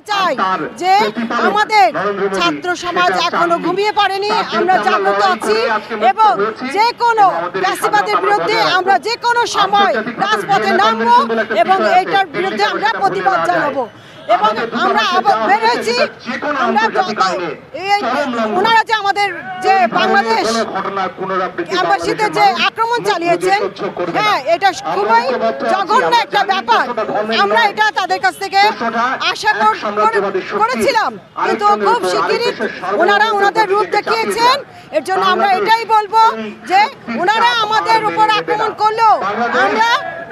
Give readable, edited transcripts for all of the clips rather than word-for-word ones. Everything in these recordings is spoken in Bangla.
চাই যে আমাদের ছাত্র সমাজ এখনো ঘুমিয়ে পড়েনি, আমরা জাগ্রত আছি এবং যে কোনো ফ্যাসিবাদের বিরুদ্ধে আমরা যে কোনো সময় রাজপথে নামবো এবং এইটার বিরুদ্ধে আমরা প্রতিবাদ জানাবো। এবং আমরা বের হয়েছি, আমরা ওনারা যে আমাদের যে বাংলাদেশ এম্বাসিতে যে আক্রমণ চালিয়েছেন, হ্যাঁ এটা খুবই জঘন্য একটা ব্যাপার। আমরা এটা তাদের কাছ থেকে আশা করেছিলাম, কিন্তু খুব শিগগিরই ওনারা ওনাদের রূপ দেখিয়েছেন। এর জন্য আমরা এটাই বলবো যে ওনারা আমাদের উপর আক্রমণ করলো, আমরা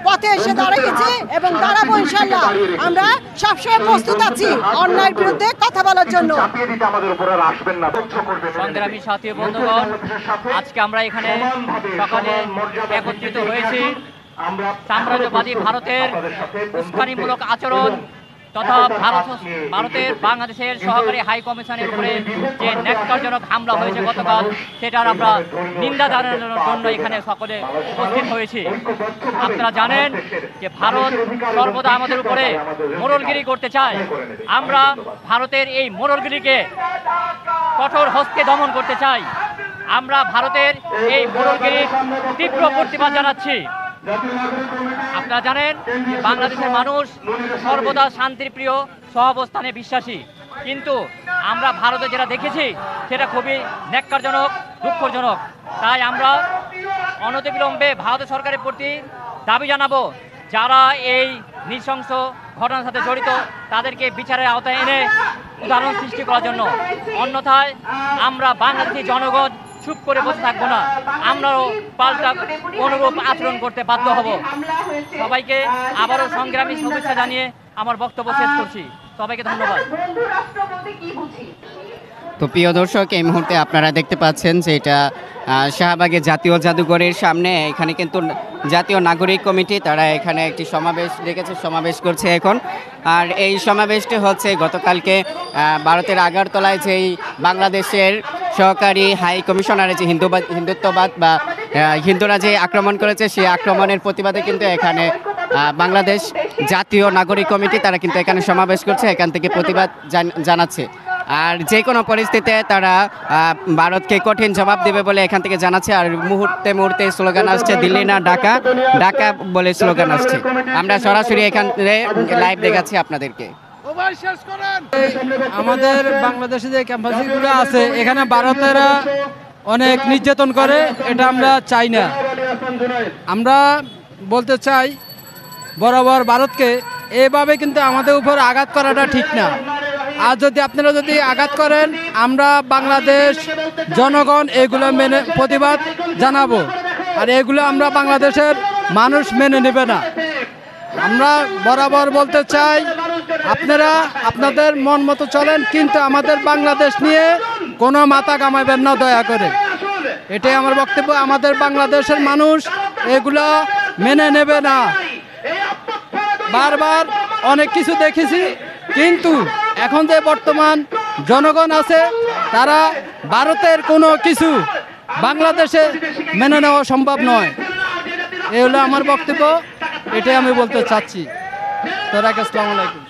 পথে এসে দাঁড়িয়েছি এবং দাঁড়াবো ইনশাল্লাহ। আমরা সবসময় প্রস্তুত আছি অন্যায়ের বিরুদ্ধে কথা বলার জন্য। সংগ্রামী সাথী বন্ধুগণ, আজকে আমরা এখানে সকালে একত্রিত হয়েছি সাম্রাজ্যবাদী ভারতের উস্কানিমূলক আচরণ তথা ভারতের বাংলাদেশের সহকারী হাই কমিশনের উপরে যে ন্যাক্কারজনক হামলা হয়েছে গতকাল, সেটার আমরা নিন্দা জানানোর জন্য এখানে সকলে উপস্থিত হয়েছি। আপনারা জানেন যে ভারত সর্বদা আমাদের উপরে মোড়লগিরি করতে চায়। আমরা ভারতের এই মোড়লগিরিকে কঠোর হস্তে দমন করতে চাই। আমরা ভারতের এই মোড়লগিরির তীব্র প্রতিবাদ জানাচ্ছি। আপনারা জানেন যে বাংলাদেশের মানুষ সর্বদা শান্তিপ্রিয় সহাবস্থানে বিশ্বাসী, কিন্তু আমরা ভারতে যেটা দেখেছি সেটা খুবই ন্যাক্কারজনক, দুঃখজনক। তাই আমরা অনতিবিলম্বে ভারত সরকারের প্রতি দাবি জানাবো, যারা এই নৃশংস ঘটনার সাথে জড়িত তাদেরকে বিচারের আওতায় এনে উদাহরণ সৃষ্টি করার জন্য। অন্যথায় আমরা বাংলাদেশি জনগণ চুপ করে বসে থাকবো না, আমরাও পাল্টা অনুরূপ আচরণ করতে বাধ্য হব। সবাইকে আবারও সংগ্রামী শুভেচ্ছা জানিয়ে আমার বক্তব্য শেষ করছি। সবাইকে ধন্যবাদ। তো প্রিয় দর্শক, এই মুহূর্তে আপনারা দেখতে পাচ্ছেন যে এটা শাহবাগের জাতীয় জাদুঘরের সামনে। এখানে কিন্তু জাতীয় নাগরিক কমিটি তারা এখানে একটি সমাবেশ ডেকেছে, সমাবেশ করছে এখন। আর এই সমাবেশটি হচ্ছে গতকালকে ভারতের আগারতলায় যেই বাংলাদেশের সহকারী হাই কমিশনারে যে হিন্দুত্ববাদ বা হিন্দুরা যে আক্রমণ করেছে, সেই আক্রমণের প্রতিবাদে কিন্তু এখানে বাংলাদেশ জাতীয় নাগরিক কমিটি তারা কিন্তু এখানে সমাবেশ করছে, এখান থেকে প্রতিবাদ জানাচ্ছে। আর যে কোনো পরিস্থিতিতে তারা ভারতকে কঠিন জবাব দেবে বলে এখান থেকে জানাচ্ছে। আর মুহূর্তে মুহূর্তে স্লোগান আসছে, দিল্লি না ঢাকা, ঢাকা বলে স্লোগান আসছে। আমরা সরাসরি এখান লাইভ দেখাচ্ছি আপনাদেরকে। আমাদের বাংলাদেশে যে ক্যাম্পাসগুলো আছে এখানে ভারতেরা অনেক নির্যাতন করে, এটা আমরা চাই না। আমরা বলতে চাই বরাবর ভারতকে এভাবে কিন্তু আমাদের উপর আঘাত করাটা ঠিক না। আর যদি আপনারা যদি আঘাত করেন, আমরা বাংলাদেশ জনগণ এগুলো মেনে প্রতিবাদ জানাবো। আর এগুলো আমরা বাংলাদেশের মানুষ মেনে নেবে না। আমরা বরাবর বলতে চাই, আপনারা আপনাদের মন মতো চলেন, কিন্তু আমাদের বাংলাদেশ নিয়ে কোনো মাথা কামাইবেন না দয়া করে। এটাই আমার বক্তব্য। আমাদের বাংলাদেশের মানুষ এগুলো মেনে নেবে না। বারবার অনেক কিছু দেখেছি, কিন্তু এখন যে বর্তমান জনগণ আছে তারা ভারতের কোনো কিছু বাংলাদেশে মেনে নেওয়া সম্ভব নয়। এই হলো আমার বক্তব্য, এটাই আমি বলতে চাচ্ছি। আসসালামু আলাইকুম।